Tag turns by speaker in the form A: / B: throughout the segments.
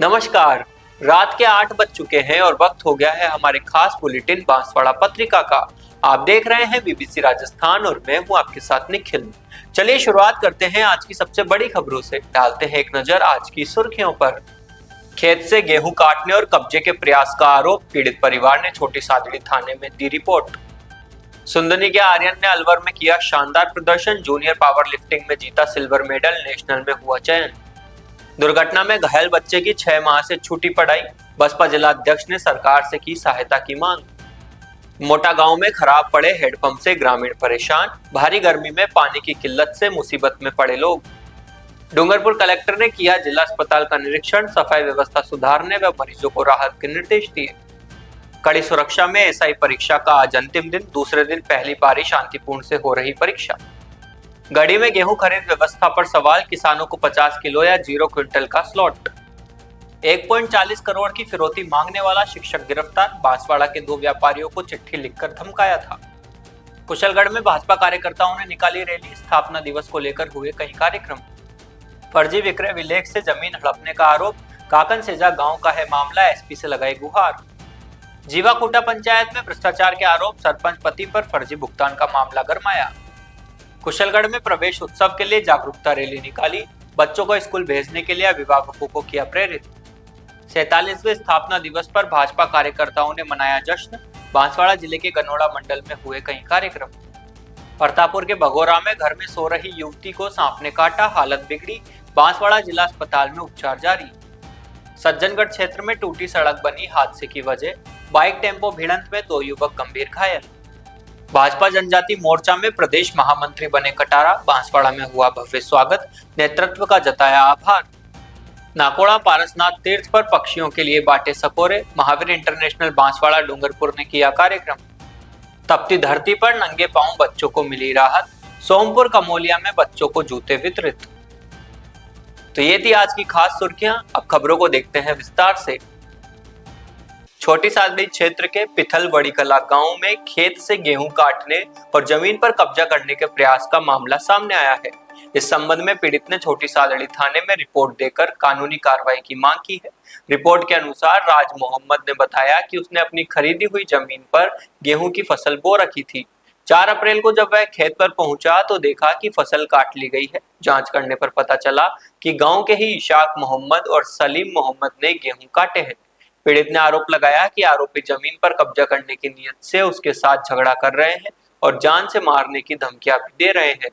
A: नमस्कार। रात के 8 बज चुके हैं और वक्त हो गया है हमारे खास बुलेटिन बांसवाड़ा पत्रिका का। आप देख रहे हैं बीबीसी राजस्थान और मैं हूं आपके साथ निखिल। चलिए शुरुआत करते हैं आज की सबसे बड़ी खबरों से। डालते हैं एक नजर आज की सुर्खियों पर। खेत से गेहूं काटने और कब्जे के प्रयास का आरोप, पीड़ित परिवार ने छोटी सादड़ी थाने में दी रिपोर्ट। सुंदनी के आर्यन ने अलवर में किया शानदार प्रदर्शन, जूनियर पावर लिफ्टिंग में जीता सिल्वर मेडल, नेशनल में हुआ चयन। दुर्घटना में घायल बच्चे की 6 माह से छूटी पढ़ाई, बसपा जिलाध्यक्ष ने सरकार से की सहायता की मांग। मोटा गांव में खराब पड़े हेडपंप से ग्रामीण परेशान, भारी गर्मी में पानी की किल्लत से मुसीबत में पड़े लोग। डूंगरपुर कलेक्टर ने किया जिला अस्पताल का निरीक्षण, सफाई व्यवस्था सुधारने व मरीजों को राहत के निर्देश दिए। कड़ी सुरक्षा में एसआई परीक्षा का आज अंतिम दिन, दूसरे दिन पहली पारी शांतिपूर्ण से हो रही परीक्षा। गढ़ी में गेहूं खरीद व्यवस्था पर सवाल, किसानों को 50 किलो या 0 क्विंटल का स्लॉट। 1.40 करोड़ की फिरौती मांगने वाला शिक्षक गिरफ्तार, बांसवाड़ा के 2 व्यापारियों को चिट्ठी लिखकर धमकाया था। कुशलगढ़ में भाजपा कार्यकर्ताओं ने निकाली रैली, स्थापना दिवस को लेकर हुए कई कार्यक्रम। फर्जी विक्रय विलेख से जमीन हड़पने का आरोप, काकन सेजा गांव का है मामला, एसपी से लगाई गुहार। जीवाकोटा पंचायत में भ्रष्टाचार के आरोप, सरपंच पति पर फर्जी भुगतान का मामला गरमाया। कुशलगढ़ में प्रवेश उत्सव के लिए जागरूकता रैली निकाली, बच्चों को स्कूल भेजने के लिए अभिभावकों को किया प्रेरित। 47वें स्थापना दिवस पर भाजपा कार्यकर्ताओं ने मनाया जश्न, बांसवाड़ा जिले के गनोड़ा मंडल में हुए कई कार्यक्रम। प्रतापपुर के भगोरा में घर में सो रही युवती को सांप ने काटा, हालत बिगड़ी, बांसवाड़ा जिला अस्पताल में उपचार जारी। सज्जनगढ़ क्षेत्र में टूटी सड़क बनी हादसे की वजह, बाइक टेम्पो भिड़ंत में 2 युवक गंभीर घायल। भाजपा जनजाति मोर्चा में प्रदेश महामंत्री बने कटारा, बांसवाड़ा में हुआ भव्य स्वागत, नेतृत्व का जताया आभार। नाकोड़ा पारसनाथ तीर्थ पर पक्षियों के लिए बांटे सकोरे, महावीर इंटरनेशनल बांसवाड़ा डूंगरपुर ने किया कार्यक्रम। तपती धरती पर नंगे पांव बच्चों को मिली राहत, सोमपुर कमोलिया में बच्चों को जूते वितरित। तो ये थी आज की खास सुर्खियां, अब खबरों को देखते हैं विस्तार से। छोटी सादड़ी क्षेत्र के पिथल बड़ी कला गांव में खेत से गेहूं काटने और जमीन पर कब्जा करने के प्रयास का मामला सामने आया है। इस संबंध में पीड़ित ने छोटी सादड़ी थाने में रिपोर्ट देकर कानूनी कार्रवाई की मांग की है। रिपोर्ट के अनुसार राज मोहम्मद ने बताया कि उसने अपनी खरीदी हुई जमीन पर गेहूं की फसल बो रखी थी। 4 अप्रैल को जब वह खेत पर पहुंचा तो देखा कि फसल काट ली गई है। जांच करने पर पता चला कि गांव के ही इशाक मोहम्मद और सलीम मोहम्मद ने गेहूं काटे हैं। पीड़ित ने आरोप लगाया कि आरोपी जमीन पर कब्जा करने की नीयत से उसके साथ झगड़ा कर रहे हैं और जान से मारने की धमकियां भी दे रहे हैं।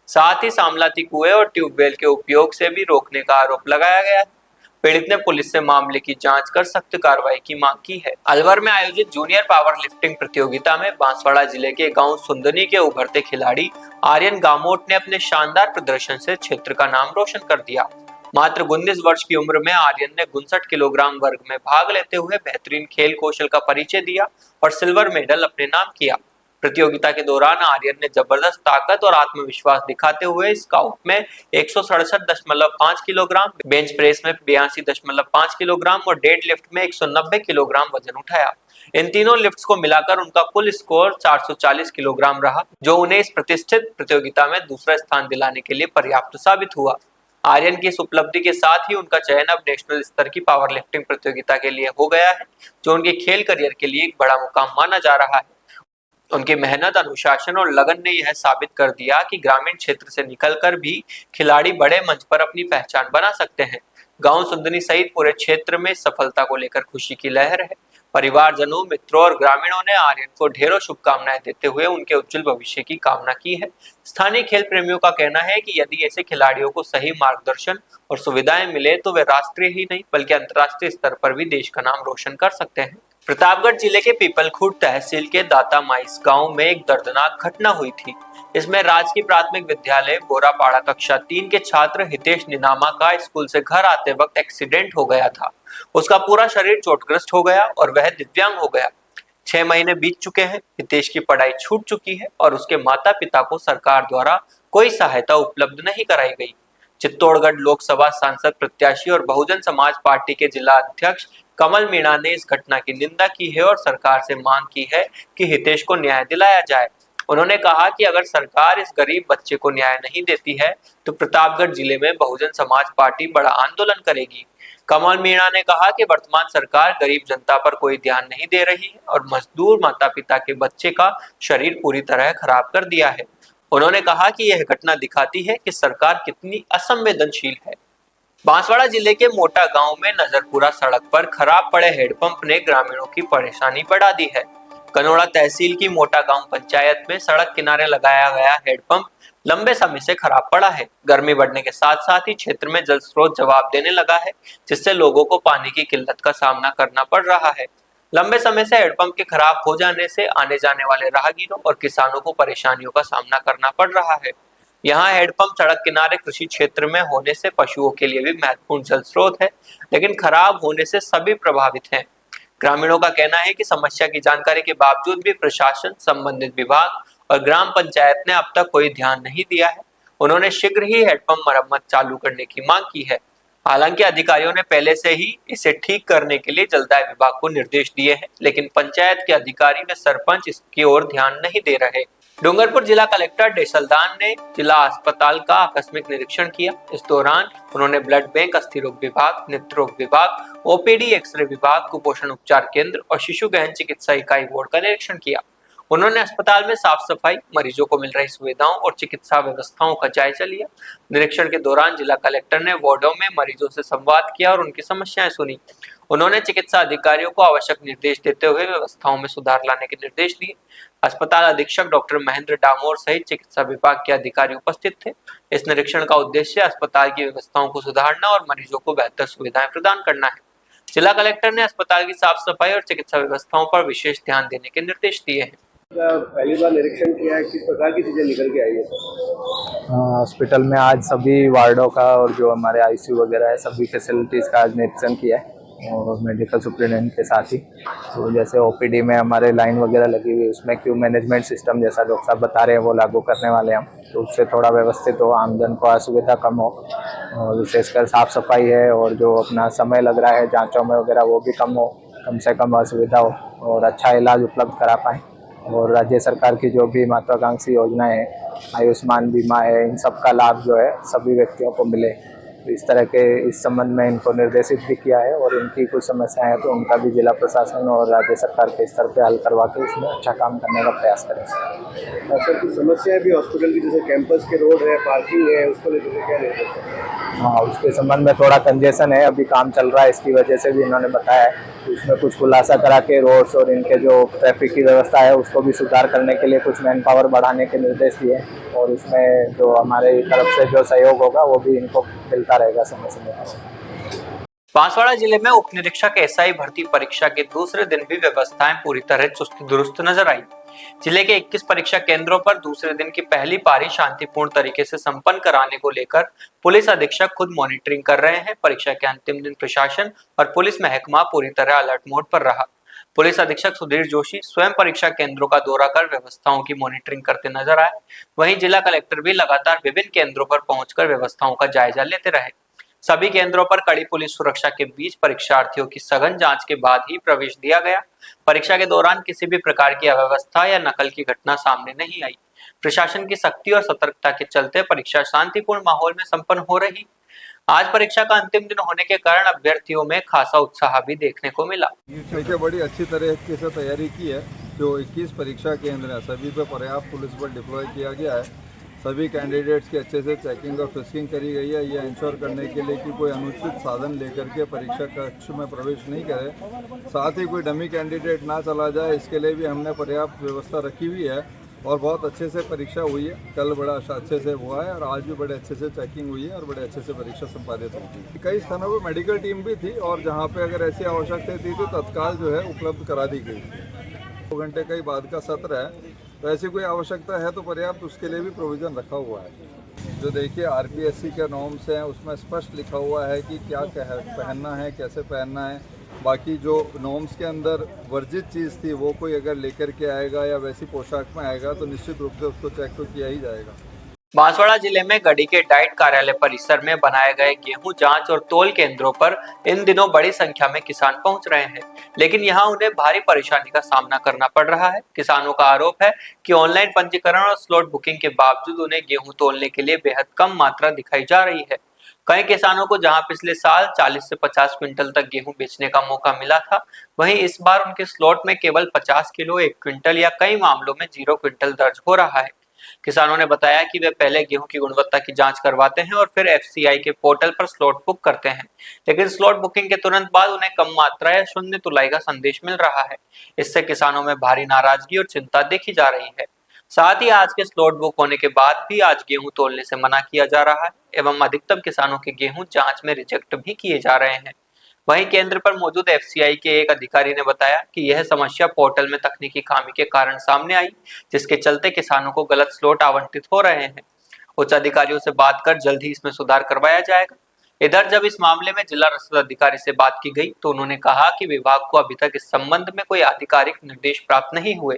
A: साथ ही सामलाती कुएं और ट्यूबवेल के उपयोग से भी रोकने का आरोप लगाया गया है। पीड़ित ने पुलिस से मामले की जांच कर सख्त कार्रवाई की मांग की है। अलवर में आयोजित जूनियर पावर लिफ्टिंग प्रतियोगिता में बांसवाड़ा जिले के गांव सुंदनी के उभरते खिलाड़ी आर्यन गामोट ने अपने शानदार प्रदर्शन से क्षेत्र का नाम रोशन कर दिया। मात्र 19 वर्ष की उम्र में आर्यन ने 59 किलोग्राम वर्ग में भाग लेते हुए बेहतरीन खेल कौशल का परिचय दिया और सिल्वर मेडल अपने नाम किया। प्रतियोगिता के दौरान आर्यन ने जबरदस्त ताकत और आत्मविश्वास दिखाते हुए स्काउट में 167.5 किलोग्राम, बेंच प्रेस में 82.5 किलोग्राम और डेड लिफ्ट में 190 किलोग्राम वजन उठाया। इन तीनों लिफ्ट्स को मिलाकर उनका कुल स्कोर 440 किलोग्राम रहा, जो उन्हें इस प्रतिष्ठित प्रतियोगिता में दूसरा स्थान दिलाने के लिए पर्याप्त साबित हुआ। आर्यन की इस उपलब्धि के साथ ही उनका चयन अब नेशनल स्तर की पावर लिफ्टिंग प्रतियोगिता के लिए हो गया है, जो उनके खेल करियर के लिए एक बड़ा मुकाम माना जा रहा है। उनकी मेहनत, अनुशासन और लगन ने यह साबित कर दिया कि ग्रामीण क्षेत्र से निकलकर भी खिलाड़ी बड़े मंच पर अपनी पहचान बना सकते हैं। गांव सुंदनी सहित पूरे क्षेत्र में सफलता को लेकर खुशी की लहर है। परिवारजनों, मित्रों और ग्रामीणों ने आर्यन को ढेरों शुभकामनाएं देते हुए उनके उज्जवल भविष्य की कामना की है। स्थानीय खेल प्रेमियों का कहना है कि यदि ऐसे खिलाड़ियों को सही मार्गदर्शन और सुविधाएं मिले तो वे राष्ट्रीय ही नहीं बल्कि अंतर्राष्ट्रीय स्तर पर भी देश का नाम रोशन कर सकते हैं। प्रतापगढ़ जिले के पीपलखुट तहसील के दाता माइस गांव में एक दर्दनाक घटना हुई थी। इसमें राजकीय प्राथमिक विद्यालय बोरापाड़ा कक्षा 3 के छात्र हितेश निनामा का स्कूल से घर आते वक्त एक्सीडेंट हो गया था। उसका पूरा शरीर चोटग्रस्त हो गया और वह दिव्यांग हो गया। 6 महीने बीत चुके हैं, हितेश की पढ़ाई छूट चुकी है और उसके माता पिता को सरकार द्वारा कोई सहायता उपलब्ध नहीं कराई गई। चित्तौड़गढ़ लोकसभा सांसद प्रत्याशी और बहुजन समाज पार्टी के जिला अध्यक्ष कमल मीणा ने इस घटना की निंदा की है और सरकार से मांग की है कि हितेश को न्याय दिलाया जाए। उन्होंने कहा कि अगर सरकार इस गरीब बच्चे को न्याय नहीं देती है तो प्रतापगढ़ जिले में बहुजन समाज पार्टी बड़ा आंदोलन करेगी। कमल मीणा ने कहा कि वर्तमान सरकार गरीब जनता पर कोई ध्यान नहीं दे रही है और मजदूर माता पिता के बच्चे का शरीर पूरी तरह खराब कर दिया है। उन्होंने कहा कि यह घटना दिखाती है कि सरकार कितनी असंवेदनशील है। बांसवाड़ा जिले के मोटा गांव में नजरपुरा सड़क पर खराब पड़े हेडपंप ने ग्रामीणों की परेशानी बढ़ा दी है। कनोड़ा तहसील की मोटा गांव पंचायत में सड़क किनारे लगाया गया हेडपंप लंबे समय से खराब पड़ा है। गर्मी बढ़ने के साथ साथ ही क्षेत्र में जल स्रोत जवाब देने लगा है, जिससे लोगों को पानी की किल्लत का सामना करना पड़ रहा है। लंबे समय से हेडपंप के खराब हो जाने से आने जाने वाले राहगीरों और किसानों को परेशानियों का सामना करना पड़ रहा है। यहाँ हेडपंप सड़क किनारे कृषि क्षेत्र में होने से पशुओं के लिए भी महत्वपूर्ण जल स्रोत है, लेकिन खराब होने से सभी प्रभावित हैं। ग्रामीणों का कहना है कि समस्या की जानकारी के बावजूद भी प्रशासन, संबंधित विभाग और ग्राम पंचायत ने अब तक कोई ध्यान नहीं दिया है। उन्होंने शीघ्र ही हेडपंप मरम्मत चालू करने की मांग की है। हालांकि अधिकारियों ने पहले से ही इसे ठीक करने के लिए जलदाय विभाग को निर्देश दिए हैं, लेकिन पंचायत के अधिकारी व सरपंच इसकी ओर ध्यान नहीं दे रहे। डूंगरपुर जिला कलेक्टर डेसलदान ने जिला अस्पताल का आकस्मिक निरीक्षण किया। इस दौरान उन्होंने ब्लड बैंक, अस्थि रोग विभाग, नेत्र रोग विभाग, ओपीडी, एक्सरे विभाग, कुपोषण उपचार केंद्र और शिशु गहन चिकित्सा इकाई वार्ड का निरीक्षण किया। उन्होंने अस्पताल में साफ सफाई, मरीजों को मिल रही सुविधाओं और चिकित्सा व्यवस्थाओं का जायजा लिया। निरीक्षण के दौरान जिला कलेक्टर ने वार्डों में मरीजों से संवाद किया और उनकी समस्याएं सुनी। उन्होंने चिकित्सा अधिकारियों को आवश्यक निर्देश देते हुए व्यवस्थाओं में सुधार लाने के निर्देश दिए। अस्पताल अधीक्षक डॉक्टर महेंद्र डामोर सहित चिकित्सा विभाग के अधिकारी उपस्थित थे। इस निरीक्षण का उद्देश्य अस्पताल की व्यवस्थाओं को सुधारना और मरीजों को बेहतर सुविधाएं प्रदान करना है। जिला कलेक्टर ने अस्पताल की साफ सफाई और चिकित्सा व्यवस्थाओं पर विशेष ध्यान देने के निर्देश दिए हैं।
B: पहली बार निरीक्षण किया है, किस प्रकार की चीजें निकल के आई है?
C: हॉस्पिटल में आज सभी वार्डों का और जो हमारे आईसीयू वगैरह है सभी फैसिलिटीज़ का आज निरीक्षण किया है और मेडिकल सुप्रिटेंडेंट के साथ ही। तो जैसे ओपीडी में हमारे लाइन वगैरह लगी हुई है, उसमें क्यू मैनेजमेंट सिस्टम जैसा डॉक्टर साहब बता रहे हैं वो लागू करने वाले हैं हम, तो उससे थोड़ा व्यवस्थित हो, आमजन को असुविधा कम हो और विशेषकर साफ़ सफाई है और जो अपना समय लग रहा है जाँचों में वगैरह वो भी कम हो, कम से कम असुविधा हो और अच्छा इलाज उपलब्ध करा पाएँ। और राज्य सरकार की जो भी महत्वाकांक्षी योजनाएं हैं, आयुष्मान बीमा है, इन सब का लाभ जो है सभी व्यक्तियों को मिले, तो इस तरह के इस संबंध में इनको निर्देशित भी किया है और इनकी कुछ समस्याएं हैं तो उनका भी जिला प्रशासन और राज्य सरकार के स्तर पर हल करवा के इसमें अच्छा काम करने का प्रयास करें।
B: सर, कुछ समस्याएं भी हॉस्पिटल की, जैसे कैंपस के रोड है, पार्किंग है, उसको लेकर क्या निर्देश है?
C: हाँ, उसके संबंध में थोड़ा कंजेशन है, अभी काम चल रहा है, इसकी वजह से भी इन्होंने बताया है। तो इसमें कुछ खुलासा करा के रोड्स और इनके जो ट्रैफिक की व्यवस्था है उसको भी सुधार करने के लिए कुछ मैन पावर बढ़ाने के निर्देश दिए और इसमें जो हमारे तरफ से जो सहयोग होगा वो भी इनको मिलता रहेगा समय समय पर।
A: बांसवाड़ा जिले में उप निरीक्षक एसआई भर्ती परीक्षा के दूसरे दिन भी व्यवस्थाएं पूरी तरह चुस्त दुरुस्त नजर आई। जिले के 21 परीक्षा केंद्रों पर दूसरे दिन की पहली पारी शांतिपूर्ण तरीके से संपन्न कराने को लेकर पुलिस अधीक्षक खुद मॉनिटरिंग कर रहे हैं। परीक्षा के अंतिम दिन प्रशासन और पुलिस महकमा पूरी तरह अलर्ट मोड पर रहा। पुलिस अधीक्षक सुधीर जोशी स्वयं परीक्षा केंद्रों का दौरा कर व्यवस्थाओं की मॉनिटरिंग करते नजर आए। वहीं जिला कलेक्टर भी लगातार विभिन्न केंद्रों पर पहुंचकर व्यवस्थाओं का जायजा लेते रहे। सभी केंद्रों पर कड़ी पुलिस सुरक्षा के बीच परीक्षार्थियों की सघन जांच के बाद ही प्रवेश दिया गया। परीक्षा के दौरान किसी भी प्रकार की अव्यवस्था या नकल की घटना सामने नहीं आई। प्रशासन की सख्ती और सतर्कता के चलते परीक्षा शांतिपूर्ण माहौल में संपन्न हो रही। आज परीक्षा का अंतिम दिन होने के कारण अभ्यर्थियों में खासा उत्साह भी देखने को मिला।
D: देखिए, बड़ी अच्छी तरीके से तैयारी की है। जो 21 परीक्षा केंद्र है सभी पे पर्याप्त पुलिस बल डिप्लॉय किया गया है। सभी कैंडिडेट्स की अच्छे से चेकिंग और फिस्किंग करी गई है, यह इंश्योर करने के लिए कि कोई अनुचित साधन लेकर के परीक्षा कक्ष में प्रवेश नहीं करे, साथ ही कोई डमी कैंडिडेट ना चला जाए, इसके लिए भी हमने पर्याप्त व्यवस्था रखी हुई है और बहुत अच्छे से परीक्षा हुई है। कल बड़ा अच्छे से हुआ है और आज भी बड़े अच्छे से चेकिंग हुई है और बड़े अच्छे से परीक्षा संपादित हुई है। कई स्थानों पर मेडिकल टीम भी थी और जहाँ पे अगर ऐसी आवश्यकता थी तो तत्काल जो है उपलब्ध करा दी गई। 2 घंटे का ही बाद का सत्र है, तो ऐसी कोई आवश्यकता है तो पर्याप्त उसके लिए भी प्रोविज़न रखा हुआ है। जो देखिए आरपीएससी के नॉर्म्स हैं उसमें स्पष्ट लिखा हुआ है कि क्या पहनना है, कैसे पहनना है। बाकी जो नॉर्म्स के अंदर वर्जित चीज़ थी वो कोई अगर लेकर के आएगा या वैसी पोशाक में आएगा तो निश्चित रूप से उसको चेक तो किया ही जाएगा।
A: बांसवाड़ा जिले में गढ़ी के डाइट कार्यालय परिसर में बनाए गए गेहूं जांच और तोल केंद्रों पर इन दिनों बड़ी संख्या में किसान पहुंच रहे हैं, लेकिन यहां उन्हें भारी परेशानी का सामना करना पड़ रहा है। किसानों का आरोप है कि ऑनलाइन पंजीकरण और स्लॉट बुकिंग के बावजूद उन्हें गेहूं तोलने के लिए बेहद कम मात्रा दिखाई जा रही है। कई किसानों को जहां पिछले साल 40 से 50 क्विंटल तक गेहूं बेचने का मौका मिला था, वहीं इस बार उनके स्लॉट में केवल 50 किलो, 1 क्विंटल या कई मामलों में 0 क्विंटल दर्ज हो रहा है। किसानों ने बताया कि वे पहले गेहूं की गुणवत्ता की जांच करवाते हैं और फिर एफसीआई के पोर्टल पर स्लॉट बुक करते हैं, लेकिन स्लॉट बुकिंग के तुरंत बाद उन्हें कम मात्रा या शून्य तुलाई का संदेश मिल रहा है। इससे किसानों में भारी नाराजगी और चिंता देखी जा रही है। साथ ही आज के स्लॉट बुक होने के बाद भी आज गेहूं तोलने से मना किया जा रहा है एवं अधिकतर किसानों के गेहूं जांच में रिजेक्ट भी किए जा रहे हैं। वहीं केंद्र पर मौजूद एफसीआई के एक अधिकारी ने बताया कि यह समस्या पोर्टल में तकनीकी खामी के कारण सामने आई, जिसके चलते किसानों को गलत स्लॉट आवंटित हो रहे हैं। उच्च अधिकारियों से बात कर जल्द ही इसमें सुधार करवाया जाएगा। इधर जब इस मामले में जिला रसद अधिकारी से बात की गई तो उन्होंने कहा कि विभाग को अभी तक इस संबंध में कोई आधिकारिक निर्देश प्राप्त नहीं हुए।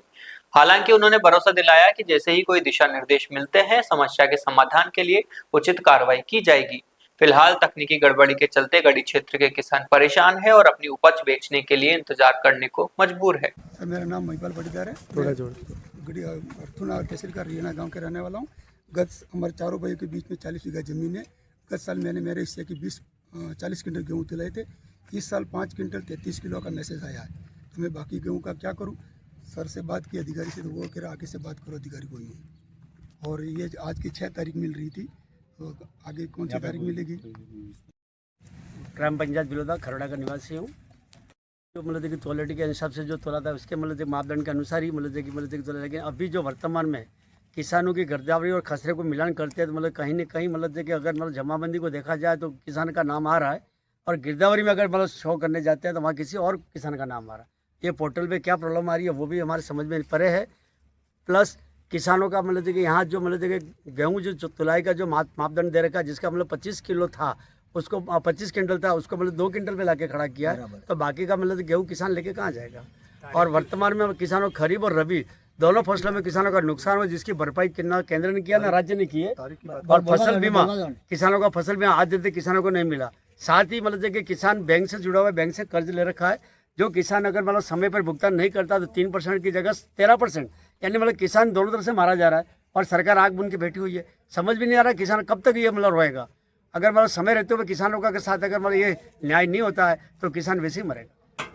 A: हालांकि उन्होंने भरोसा दिलाया कि जैसे ही कोई दिशा निर्देश मिलते हैं, समस्या के समाधान के लिए उचित कार्रवाई की जाएगी। फिलहाल तकनीकी गड़बड़ी के चलते गढ़ी क्षेत्र के किसान परेशान है और अपनी उपज बेचने के लिए इंतजार करने को मजबूर है।
E: सर, मेरा नाम महिपाल पटीदार है। थोड़ा जोड़ गढ़ी अर्थुना और तहसील का रियाना गांव के रहने वाला हूँ। गत हमारे चारों भाइयों के बीच में 40 बीघा जमीन है। गत साल मैंने मेरे हिस्से की 40 क्विंटल गेहूँ तुलाए थे। इस साल 5 क्विंटल 33 किलो का मैसेज आया है, तो मैं बाकी गेहूँ का क्या करूँ? सर से बात की अधिकारी से, तो वो कह रहा आगे से बात करो अधिकारी को ही। और ये आज की 6 तारीख मिल रही थी, तो आगे कौन सी तारीख मिलेगी?
F: ग्राम पंचायत बिलोदा खरोड़ा का निवासी हूँ। जो मतलब कि क्वालिटी के हिसाब से जो तोला था उसके मतलब मापदंड के अनुसार ही मतलब तोला, लेकिन अभी जो वर्तमान में किसानों की गिरदावरी और खसरे को मिलान करते हैं तो मतलब कहीं न कहीं मतलब कि अगर मतलब जमाबंदी को देखा जाए तो किसान का नाम आ रहा है, और गिरदावरी में अगर मतलब शो करने जाते हैं तो वहाँ किसी और किसान का नाम आ रहा है। ये पोर्टल पे क्या प्रॉब्लम आ रही है वो भी हमारे समझ में परे है। प्लस किसानों का मतलब कि यहाँ जो मतलब कि गेहूँ जो तुलाई का जो मापदंड दे रखा है, जिसका मतलब 25 किलो था उसको 25 क्विंटल था, उसको मतलब 2 क्विंटल पे लाके खड़ा किया है, तो बाकी का मतलब गेहूँ किसान लेके कहाँ जाएगा? और वर्तमान में किसानों खरीफ और रबी दोनों फसलों में किसानों का नुकसान हुआ, जिसकी भरपाई ना केंद्र ने किया ना राज्य ने की है। और फसल बीमा किसानों का फसल बीमा आज देते किसानों को नहीं मिला। साथ ही मतलब कि किसान बैंक से जुड़ा हुआ है, बैंक से कर्ज ले रखा है। जो किसान अगर मतलब समय पर भुगतान नहीं करता तो 3% की जगह 13%, यानी मतलब किसान दोनों तरफ से मारा जा रहा है और सरकार आग बुन के बैठी हुई है। समझ भी नहीं आ रहा किसान कब तक ये मतलब रहेगा। अगर मतलब समय रहते हुए किसानों का साथ अगर मतलब ये न्याय नहीं होता है तो किसान वैसे ही मरेगा।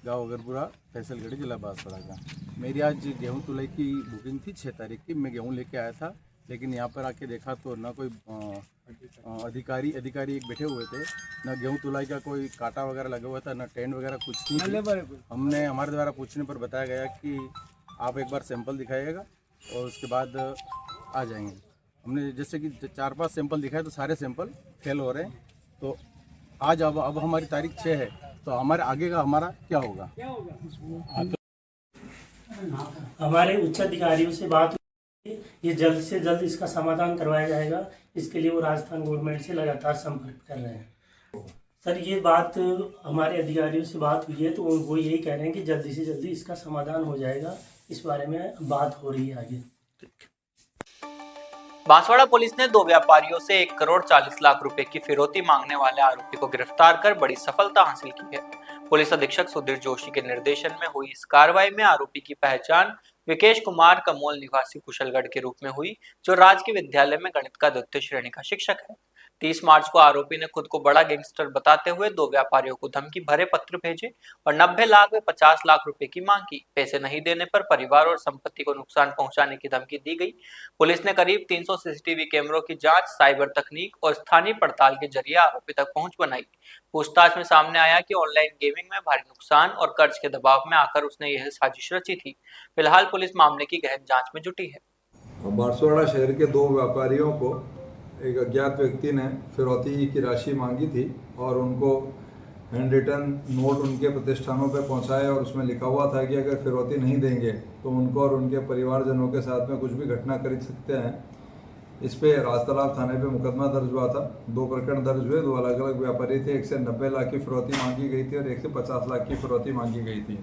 G: गाँव अगरपुरा, तहसील गढ़ी, जिला बांसवाड़ा का। मेरी आज गेहूं तुलाई की बुकिंग थी 6 तारीख की। मैं गेहूं लेके आया था, लेकिन यहाँ पर आके देखा तो ना कोई अधिकारी एक बैठे हुए थे, ना गेहूं तुलाई का कोई कांटा वगैरह लगा हुआ था, ना टेंट वगैरह कुछ नहीं। हमने हमारे द्वारा पूछने पर बताया गया कि आप एक बार सैंपल दिखाइएगा और उसके बाद आ जाएंगे। हमने जैसे कि 4-5 सैंपल दिखाए तो सारे सैंपल फेल हो रहे हैं। तो आज अब हमारी तारीख 6 है, तो हमारे आगे का हमारा क्या होगा?
H: हमारे उच्च अधिकारियों से बात हुई, ये जल्द से जल्द इसका समाधान करवाया जाएगा। इसके लिए वो राजस्थान गवर्नमेंट से लगातार संपर्क कर रहे हैं। सर, ये बात हमारे अधिकारियों से बात हुई है तो वो यही कह रहे हैं कि जल्दी से जल्दी इसका समाधान हो जाएगा। इस बारे में बात हो रही है आगे।
A: बांसवाड़ा पुलिस ने 2 व्यापारियों से 1 करोड़ 40 लाख रुपए की फिरौती मांगने वाले आरोपी को गिरफ्तार कर बड़ी सफलता हासिल की है। पुलिस अधीक्षक सुधीर जोशी के निर्देशन में हुई इस कार्रवाई में आरोपी की पहचान विकेश कुमार कमोल निवासी कुशलगढ़ के रूप में हुई, जो राजकीय विद्यालय में गणित का 2य श्रेणी का शिक्षक है। 30 मार्च को आरोपी ने खुद को बड़ा गैंगस्टर बताते हुए 2 व्यापारियों को धमकी भरे पत्र भेजे और 90 लाख व 50 लाख रुपए की मांग की। पैसे नहीं देने पर परिवार और संपत्ति को नुकसान पहुंचाने की धमकी दी गई। पुलिस ने करीब 300 सीसीटीवी कैमरों की जांच, साइबर तकनीक और स्थानीय पड़ताल के जरिए आरोपी तक पहुंच बनाई। पूछताछ में सामने आया कि ऑनलाइन गेमिंग में भारी नुकसान और कर्ज के दबाव में आकर उसने यह साजिश रची थी। फिलहाल पुलिस मामले की गहन जांच में जुटी है।
D: बांसवाड़ा शहर के 2 व्यापारियों को एक अज्ञात व्यक्ति ने फिरौती की राशि मांगी थी और उनको हैंड रिटन नोट उनके प्रतिष्ठानों पर पहुंचाए और उसमें लिखा हुआ था कि अगर फिरौती नहीं देंगे तो उनको और उनके परिवारजनों के साथ में कुछ भी घटना कर सकते हैं। इस पे राजतालाब थाने पे मुकदमा दर्ज हुआ था। 2 प्रकरण दर्ज हुए। 2 अलग अलग व्यापारी थे। एक से 90 लाख की फिरौती मांगी गई थी और एक से 50 लाख की फिरौती मांगी गई थी।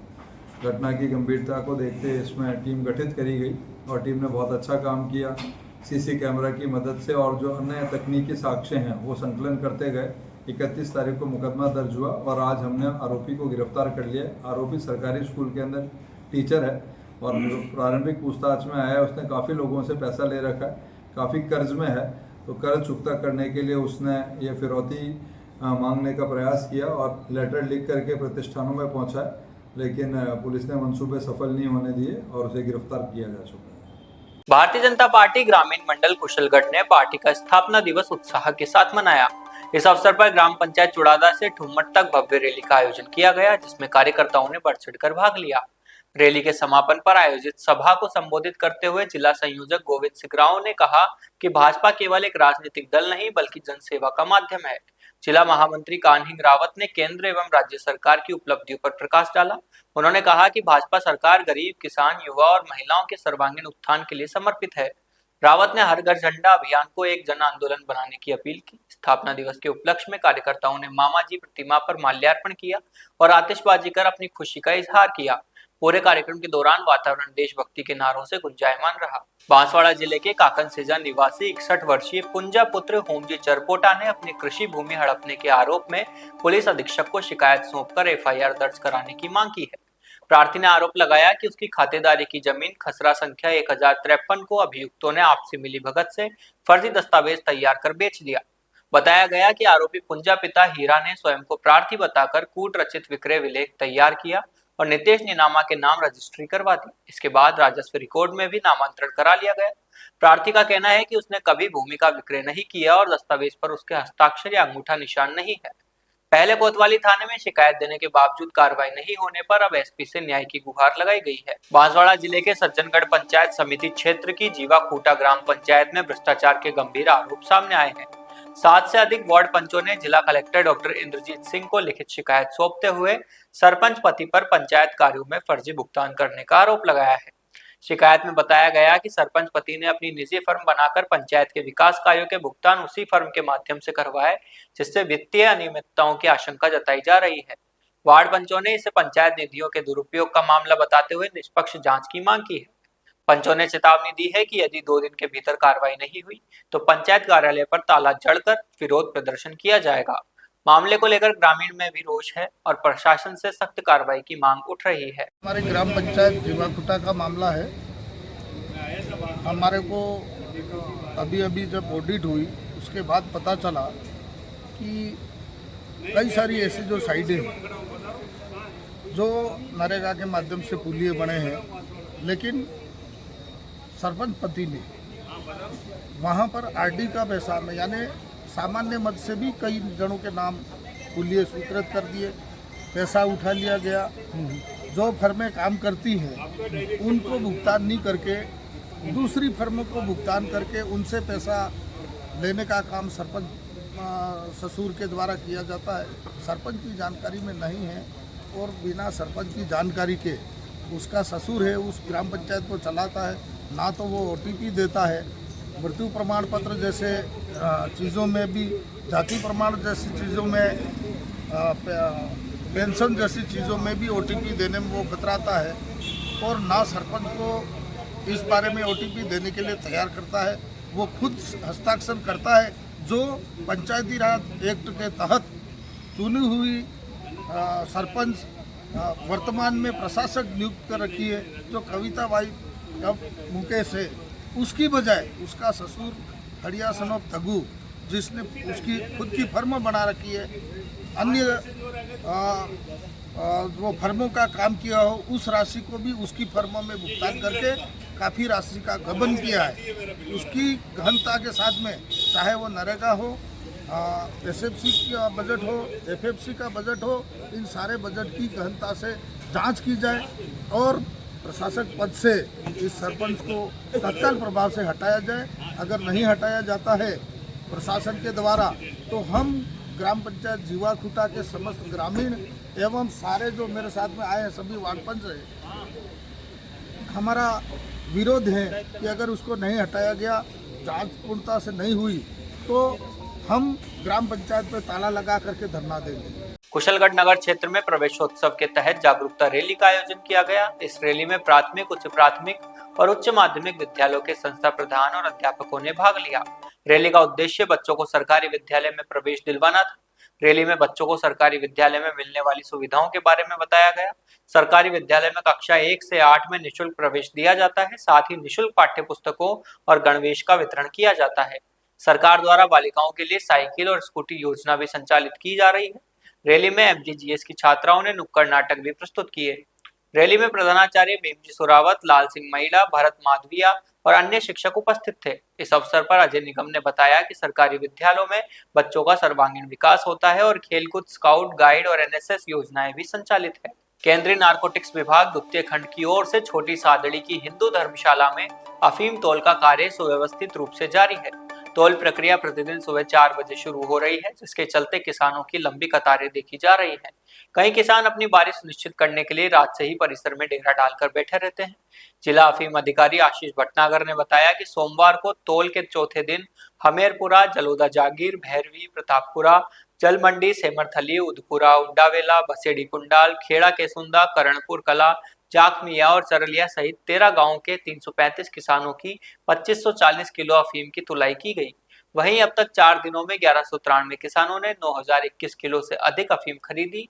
D: घटना की गंभीरता को देखते हुए इसमें टीम गठित करी गई और टीम ने बहुत अच्छा काम किया। सीसी कैमरा की मदद से और जो अन्य तकनीकी साक्ष्य हैं वो संकलन करते गए। 31 तारीख को मुकदमा दर्ज हुआ और आज हमने आरोपी को गिरफ्तार कर लिया। आरोपी सरकारी स्कूल के अंदर टीचर है और प्रारंभिक पूछताछ में आया उसने काफ़ी लोगों से पैसा ले रखा है, काफ़ी कर्ज में है तो कर्ज चुकता करने के लिए उसने ये फिरौती मांगने का प्रयास किया और लेटर लिख करके प्रतिष्ठानों में पहुंचा, लेकिन पुलिस ने मंसूबे सफल नहीं होने दिए और उसे गिरफ्तार किया जा चुका है।
A: भारतीय जनता पार्टी ग्रामीण मंडल कुशलगढ़ ने पार्टी का स्थापना दिवस उत्साह के साथ मनाया। इस अवसर पर ग्राम पंचायत चुड़ादा से ठुम्मट तक भव्य रैली का आयोजन किया गया, जिसमें कार्यकर्ताओं ने बढ़ चढ़कर भाग लिया। रैली के समापन पर आयोजित सभा को संबोधित करते हुए जिला संयोजक गोविंद सिकराव ने कहा कि भाजपा केवल एक राजनीतिक दल नहीं बल्कि जनसेवा का माध्यम है। जिला महामंत्री कान्हिंग रावत ने केंद्र एवं राज्य सरकार की उपलब्धियों पर प्रकाश डाला। उन्होंने कहा कि भाजपा सरकार गरीब, किसान, युवा और महिलाओं के सर्वांगीण उत्थान के लिए समर्पित है। रावत ने हर घर झंडा अभियान को एक जन आंदोलन बनाने की अपील की। स्थापना दिवस के उपलक्ष्य में कार्यकर्ताओं ने मामाजी प्रतिमा पर माल्यार्पण किया और आतिशबाजी कर अपनी खुशी का इजहार किया। पूरे कार्यक्रम के दौरान वातावरण देशभक्ति के नारों से गुंजायमान रहा। बांसवाड़ा जिले के काकनसेजा निवासी 61 वर्षीय पुंजा पुत्र होमजी चरपोटा ने अपनी कृषि भूमि हड़पने के आरोप में पुलिस अधीक्षक को शिकायत सौंपकर एफआईआर दर्ज कराने की मांग की है। प्रार्थी ने आरोप लगाया कि उसकी खातेदारी की जमीन खसरा संख्या 1053 को अभियुक्तों ने आपसी मिलीभगत से फर्जी दस्तावेज तैयार कर बेच दिया। बताया गया कि आरोपी पुंजा पिता हीरा ने स्वयं को प्रार्थी बताकर कूट रचित विक्रय विलेख तैयार किया और नितेश नीनामा के नाम रजिस्ट्री करवा दी। इसके बाद राजस्व रिकॉर्ड में भी नामांतरण करा लिया गया। प्रार्थी का कहना है कि उसने कभी भूमि का विक्रय नहीं किया और दस्तावेज पर उसके हस्ताक्षर या अंगूठा निशान नहीं है। पहले कोतवाली थाने में शिकायत देने के बावजूद कार्रवाई नहीं होने पर अब एसपी से न्याय की गुहार लगाई गई है। बांसवाड़ा जिले के सज्जनगढ़ पंचायत समिति क्षेत्र की जीवा खूटा ग्राम पंचायत में भ्रष्टाचार के गंभीर आरोप सामने आए हैं। 7 से अधिक वार्ड पंचों ने जिला कलेक्टर डॉक्टर इंद्रजीत सिंह को लिखित शिकायत सौंपते हुए सरपंच पति पर पंचायत कार्यों में फर्जी भुगतान करने का आरोप लगाया है। शिकायत में बताया गया कि सरपंच पति ने अपनी निजी फर्म बनाकर पंचायत के विकास कार्यों के भुगतान उसी फर्म के माध्यम से करवाए, जिससे वित्तीय अनियमितताओं की आशंका जताई जा रही है। वार्ड पंचों ने इसे पंचायत निधियों के दुरुपयोग का मामला बताते हुए निष्पक्ष जांच की मांग की है। पंचों ने चेतावनी दी है कि यदि 2 दिन के भीतर कार्रवाई नहीं हुई तो पंचायत कार्यालय पर ताला जड़कर विरोध प्रदर्शन किया जाएगा। मामले को लेकर ग्रामीण में भी रोष है और प्रशासन से सख्त कार्रवाई की मांग उठ रही है।
I: हमारे ग्राम पंचायत जीवाखुटा का मामला है। हमारे को अभी जब ऑडिट हुई उसके बाद पता चला कि कई सारी ऐसी जो साइटें हैं जो नरेगा के माध्यम से पुलिये बने हैं, लेकिन सरपंच पति ने वहाँ पर आरडी का पैसा में यानी सामान्य मद से भी कई जनों के नाम पुलिये स्वीकृत कर दिए, पैसा उठा लिया गया। जो फर्में काम करती हैं उनको भुगतान नहीं करके दूसरी फर्मों को भुगतान करके उनसे पैसा लेने का काम सरपंच ससुर के द्वारा किया जाता है। सरपंच की जानकारी में नहीं है और बिना सरपंच की जानकारी के उसका ससुर है उस ग्राम पंचायत को चलाता है। ना तो वो ओटीपी देता है, मृत्यु प्रमाण पत्र जैसे चीज़ों में भी, जाति प्रमाण जैसी चीज़ों में, पेंशन जैसी चीज़ों में भी ओटीपी देने में वो कतराता है और ना सरपंच को इस बारे में ओटीपी देने के लिए तैयार करता है। वो खुद हस्ताक्षर करता है जो पंचायती राज एक्ट के तहत चुनी हुई सरपंच वर्तमान में प्रशासक नियुक्त कर रखी है जो कविता बाई मुकेश है, उसकी बजाय उसका ससुर हड़िया सनोप तगू जिसने उसकी खुद की फर्म बना रखी है, अन्य वो फर्मों का काम किया हो उस राशि को भी उसकी फर्मों में भुगतान करके काफ़ी राशि का गबन किया है। उसकी गहनता के साथ में चाहे वो नरेगा हो, एसएफसी का बजट हो, एफएफसी का बजट हो, इन सारे बजट की गहनता से जांच की जाए और प्रशासक पद से इस सरपंच को तत्काल प्रभाव से हटाया जाए। अगर नहीं हटाया जाता है प्रशासन के द्वारा तो हम ग्राम पंचायत जीवाखुटा के समस्त ग्रामीण एवं सारे जो मेरे साथ में आए हैं सभी वार्ड पंच है, हमारा विरोध है कि अगर उसको नहीं हटाया गया, जांच पूर्णता से नहीं हुई तो हम ग्राम पंचायत पे ताला लगा करके धरना देंगे।
A: कुशलगढ़ नगर क्षेत्र में प्रवेशोत्सव के तहत जागरूकता रैली का आयोजन किया गया। इस रैली में प्राथमिक, उच्च प्राथमिक और उच्च माध्यमिक विद्यालयों के संस्था प्रधान और अध्यापकों ने भाग लिया। रैली का उद्देश्य बच्चों को सरकारी विद्यालय में प्रवेश दिलवाना था। रैली में बच्चों को सरकारी विद्यालय में मिलने वाली सुविधाओं के बारे में बताया गया। सरकारी विद्यालय में कक्षा 1 से 8 में निःशुल्क प्रवेश दिया जाता है। साथ ही निःशुल्क पाठ्य पुस्तकों और गणवेश का वितरण किया जाता है। सरकार द्वारा बालिकाओं के लिए साइकिल और स्कूटी योजना भी संचालित की जा रही है। रैली में एमजीजीएस की छात्राओं ने नुक्कड़ नाटक भी प्रस्तुत किए। रैली में प्रधानाचार्य भीमजी सुरावत, लाल सिंह महिला, भरत माधविया और अन्य शिक्षक उपस्थित थे। इस अवसर पर अजय निगम ने बताया कि सरकारी विद्यालयों में बच्चों का सर्वांगीण विकास होता है और खेलकूद, स्काउट गाइड और एनएसएस योजनाएं भी संचालित है। केंद्रीय नारकोटिक्स विभाग द्वितीय खंड की ओर से छोटी सादड़ी की हिंदू धर्मशाला में अफीम तौल का कार्य सुव्यवस्थित रूप से जारी है। तौल प्रक्रिया प्रतिदिन सुबह 4 बजे शुरू हो रही है, जिसके चलते किसानों की लंबी कतारें देखी जा रही हैं। कई किसान अपनी बारी सुनिश्चित करने के लिए रात से ही परिसर में डेरा डालकर बैठे रहते हैं। जिला अफीम अधिकारी आशीष भटनागर ने बताया कि सोमवार को तौल के चौथे दिन हमेरपुरा, जलोदा जागीर, भैरवी, प्रतापपुरा, जल मंडी, सेमरथली, उदपुरा, उंडावेला, बसेड़ी कुंडाल, खेड़ा केसुंदा, करणपुर कला, जाखमिया और चरलिया सहित 13 गांवों के 335 किसानों की 2540 किलो अफीम की तुलाई की गई। वहीं अब तक 4 दिनों में 1193 किसानों ने 9021 किलो से अधिक अफीम खरीदी।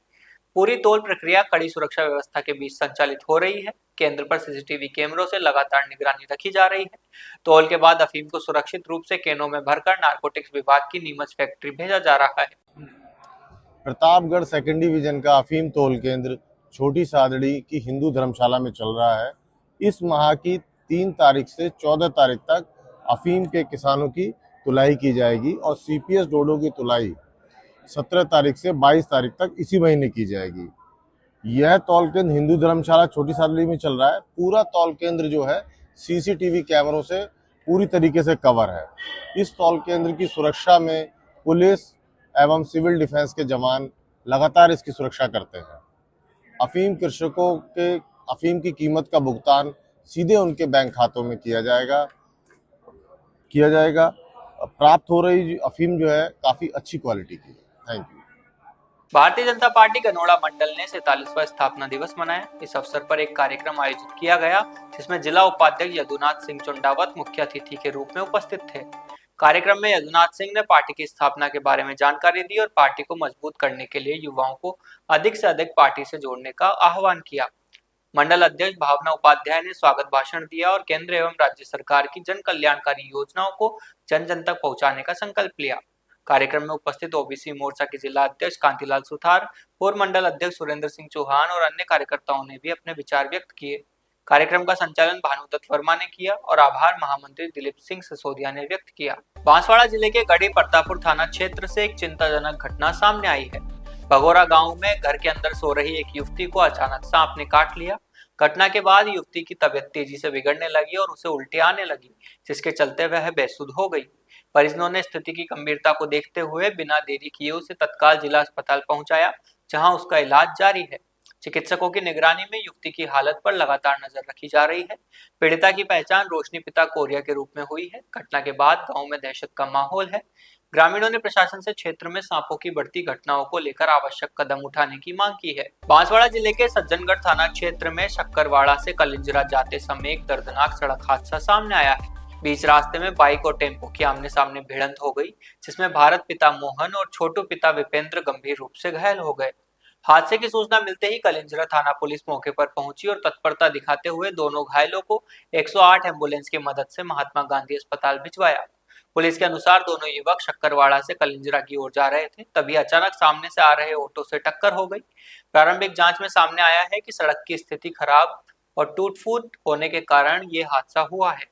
A: पूरी तौल प्रक्रिया कड़ी सुरक्षा व्यवस्था के बीच संचालित हो रही है। केंद्र पर सीसीटीवी कैमरों से लगातार निगरानी रखी जा रही है। तौल के बाद अफीम को सुरक्षित रूप से कैनों में भरकर नारकोटिक्स विभाग की नीमच फैक्ट्री भेजा जा रहा है।
J: प्रतापगढ़ सेकेंड डिवीजन का अफीम तौल केंद्र छोटी सादड़ी की हिंदू धर्मशाला में चल रहा है। इस माह की 3 तारीख से 14 तारीख तक अफीम के किसानों की तुलाई की जाएगी और सीपीएस डोडो की तुलाई 17 तारीख से 22 तारीख तक इसी महीने की जाएगी। यह तौल केंद्र हिंदू धर्मशाला छोटी सादड़ी में चल रहा है। पूरा तौल केंद्र जो है सीसीटीवी कैमरों से पूरी तरीके से कवर है। इस तौल केंद्र की सुरक्षा में पुलिस एवं सिविल डिफेंस के जवान लगातार इसकी सुरक्षा करते हैं। अफीम कृषकों के अफीम की कीमत का भुगतान सीधे उनके बैंक खातों में किया जाएगा। प्राप्त हो रही अफीम जो है काफी अच्छी क्वालिटी की है। Thank you.
A: Bharatiya Janata party Ganoda मंडल ने 47वां स्थापना दिवस मनाया। इस अवसर पर एक कार्यक्रम आयोजित किया गया, जिसमें जिला उपाध्यक्ष यदुनाथ सिंह चुंडावत मुख्य अतिथि के रूप में उपस्थित थे। कार्यक्रम में यदुनाथ सिंह ने पार्टी की स्थापना के बारे में जानकारी दी और पार्टी को मजबूत करने के लिए युवाओं को अधिक से अधिक पार्टी से जोड़ने का आह्वान किया। मंडल अध्यक्ष भावना उपाध्याय ने स्वागत भाषण दिया और केंद्र एवं राज्य सरकार की जन कल्याणकारी योजनाओं को जन जन तक पहुंचाने का संकल्प लिया। कार्यक्रम में उपस्थित ओबीसी मोर्चा के जिला अध्यक्ष कांतिलाल सुथार, पूर्व मंडल अध्यक्ष सुरेंद्र सिंह चौहान और अन्य कार्यकर्ताओं ने भी अपने विचार व्यक्त किए। कार्यक्रम का संचालन भानुदत्त वर्मा ने किया और आभार महामंत्री दिलीप सिंह सिसोदिया ने व्यक्त किया। बांसवाड़ा जिले के गढ़ी प्रतापपुर थाना क्षेत्र से एक चिंताजनक घटना सामने आई है। भगोरा गांव में घर के अंदर सो रही एक युवती को अचानक सांप ने काट लिया। घटना के बाद युवती की तबीयत तेजी से बिगड़ने लगी और उसे उल्टी आने लगी, जिसके चलते वह बेसुध हो गई। परिजनों ने स्थिति की गंभीरता को देखते हुए बिना देरी किए उसे तत्काल जिला अस्पताल पहुंचाया, जहां उसका इलाज जारी है। चिकित्सकों की निगरानी में युवती की हालत पर लगातार नजर रखी जा रही है। पीड़िता की पहचान रोशनी पिता कोरिया के रूप में हुई है। घटना के बाद गांव में दहशत का माहौल है। ग्रामीणों ने प्रशासन से क्षेत्र में सांपों की बढ़ती घटनाओं को लेकर आवश्यक कदम उठाने की मांग की है। बांसवाड़ा जिले के सज्जनगढ़ थाना क्षेत्र में शक्करवाड़ा से कलिंजरा जाते समय एक दर्दनाक सड़क हादसा सामने आया है। बीच रास्ते में बाइक और टेम्पो की आमने सामने भिड़ंत हो गई, जिसमें भारत पिता मोहन और छोटू पिता विपेंद्र गंभीर रूप से घायल हो गए। हादसे की सूचना मिलते ही कलिंजरा थाना पुलिस मौके पर पहुंची और तत्परता दिखाते हुए दोनों घायलों को 108 एम्बुलेंस की मदद से महात्मा गांधी अस्पताल भिजवाया। पुलिस के अनुसार दोनों युवक शक्करवाड़ा से कलिंजरा की ओर जा रहे थे, तभी अचानक सामने से आ रहे ऑटो से टक्कर हो गई। प्रारंभिक जांच में सामने आया है कि सड़क की स्थिति खराब और टूट-फूट होने के कारण ये हादसा हुआ है।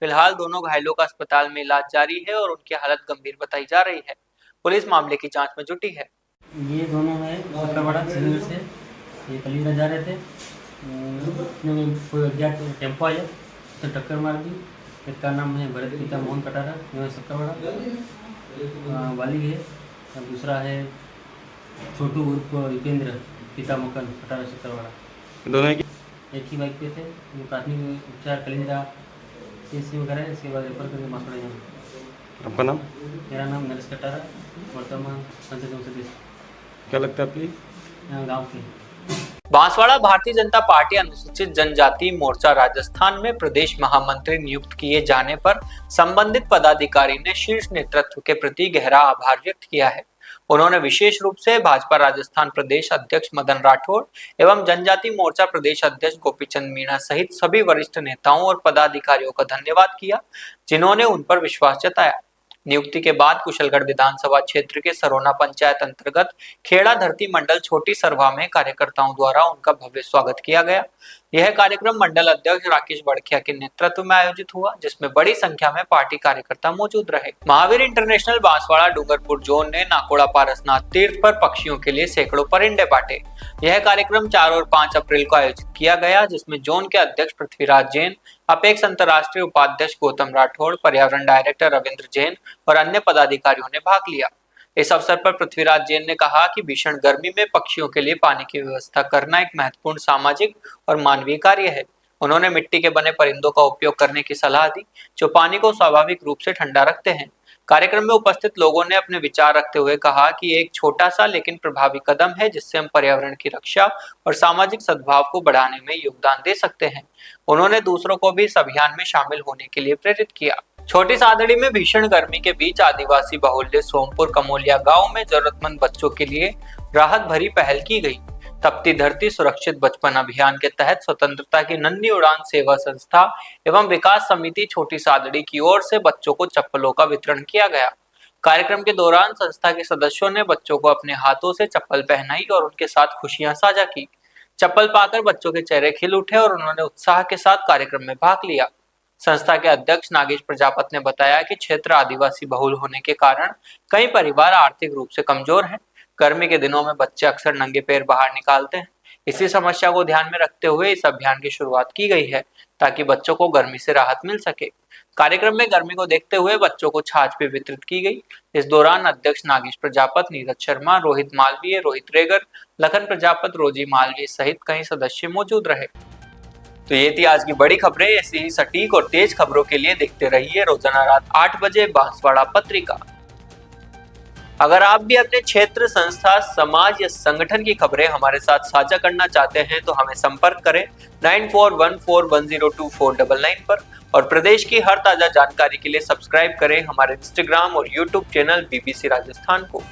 A: फिलहाल दोनों घायलों का अस्पताल में इलाज जारी है और उनकी हालत गंभीर बताई जा रही है। पुलिस मामले की जांच में जुटी है।
K: ये दोनों है शक्करवाड़ा से ये कलिंजरा जा रहे थे। कोई अज्ञात टेम्पो आया तो टक्कर मार दी। एक का नाम है भरत पिता मोहन कटारा, जो शक्करवाड़ा वाली है, और दूसरा है छोटू उर्फ विपेंद्र पिता मकन कटारा शक्करवाड़ा। दोनों एक ही बाइक पे थे। प्राथमिक उपचार कलिंजरा CSC में कराए, इसके बाद रेफर करके बांसवाड़ा जाना।
L: आपका नाम?
K: मेरा नाम नरेश कटारा, वर्तमान संसद सदस्य।
L: क्या लगता है आपकी?
K: गाँव की।
A: बांसवाड़ा भारतीय जनता पार्टी अनुसूचित जनजाति मोर्चा राजस्थान में प्रदेश महामंत्री नियुक्त किए जाने पर संबंधित पदाधिकारी ने शीर्ष नेतृत्व के प्रति गहरा आभार व्यक्त किया है। उन्होंने विशेष रूप से भाजपा राजस्थान प्रदेश अध्यक्ष मदन राठौड़ एवं जनजाति मोर्चा प्रदेश अध्यक्ष गोपीचंद मीणा सहित सभी वरिष्ठ नेताओं और पदाधिकारियों का धन्यवाद किया, जिन्होंने उन पर विश्वास जताया। नियुक्ति के बाद कुशलगढ़ विधानसभा क्षेत्र के सरोना पंचायत अंतर्गत खेड़ा धरती मंडल छोटी सरवा में कार्यकर्ताओं द्वारा उनका भव्य स्वागत किया गया। यह कार्यक्रम मंडल अध्यक्ष राकेश बड़खिया के नेतृत्व में आयोजित हुआ, जिसमें बड़ी संख्या में पार्टी कार्यकर्ता मौजूद रहे। महावीर इंटरनेशनल बांसवाड़ा डूंगरपुर जोन ने नाकोड़ा पारसनाथ तीर्थ पर पक्षियों के लिए सैकड़ों परिंदे बांटे। यह कार्यक्रम 4 और 5 अप्रैल को आयोजित किया गया, जिसमें जोन के अध्यक्ष पृथ्वीराज जैन, अपेक्स अंतर्राष्ट्रीय उपाध्यक्ष गौतम राठौड़, पर्यावरण डायरेक्टर रविंद्र जैन और अन्य पदाधिकारियों ने भाग लिया। इस अवसर पर पृथ्वीराज जैन ने कहा कि भीषण गर्मी में पक्षियों के लिए पानी की व्यवस्था करना एक महत्वपूर्ण सामाजिक और मानवीय कार्य है। उन्होंने मिट्टी के बने परिंदों का उपयोग करने की सलाह दी, जो पानी को स्वाभाविक रूप से ठंडा रखते हैं। कार्यक्रम में उपस्थित लोगों ने अपने विचार रखते हुए कहा कि एक छोटा सा लेकिन प्रभावी कदम है, जिससे हम पर्यावरण की रक्षा और सामाजिक सद्भाव को बढ़ाने में योगदान दे सकते हैं। उन्होंने दूसरों को भी इस अभियान में शामिल होने के लिए प्रेरित किया। छोटी सादड़ी में भीषण गर्मी के बीच आदिवासी बहुल्य सोमपुर कमोलिया गांव में जरूरतमंद बच्चों के लिए राहत भरी पहल की गई। तपती धरती सुरक्षित बचपन अभियान के तहत स्वतंत्रता की नन्ही उड़ान सेवा संस्था एवं विकास समिति छोटी सादड़ी की ओर से बच्चों को चप्पलों का वितरण किया गया। कार्यक्रम के दौरान संस्था के सदस्यों ने बच्चों को अपने हाथों से चप्पल पहनाई और उनके साथ खुशियां साझा की। चप्पल पाकर बच्चों के चेहरे खिल उठे और उन्होंने उत्साह के साथ कार्यक्रम में भाग लिया। संस्था के अध्यक्ष नागेश प्रजापत ने बताया कि क्षेत्र आदिवासी बहुल होने के कारण कई परिवार आर्थिक रूप से कमजोर हैं। गर्मी के दिनों में बच्चे अक्सर नंगे पैर बाहर निकालते हैं। इसी समस्या को ध्यान में रखते हुए इस अभियान की शुरुआत की गई है, ताकि बच्चों को गर्मी से राहत मिल सके। कार्यक्रम में गर्मी को देखते हुए बच्चों को छाछ भी वितरित की गई। इस दौरान अध्यक्ष नागेश प्रजापत, नीरज शर्मा, रोहित मालवीय, रोहित रेगर, लखन प्रजापत, रोजी मालवीय सहित कई सदस्य मौजूद रहे। तो ये थी आज की बड़ी खबरें। ऐसी ही सटीक और तेज खबरों के लिए देखते रहिए रोजाना रात 8 बजे बांसवाड़ा पत्रिका। अगर आप भी अपने क्षेत्र, संस्था, समाज या संगठन की खबरें हमारे साथ साझा करना चाहते हैं तो हमें संपर्क करें 9414102499 पर और प्रदेश की हर ताजा जानकारी के लिए सब्सक्राइब करें हमारे इंस्टाग्राम और यूट्यूब चैनल BBC राजस्थान को।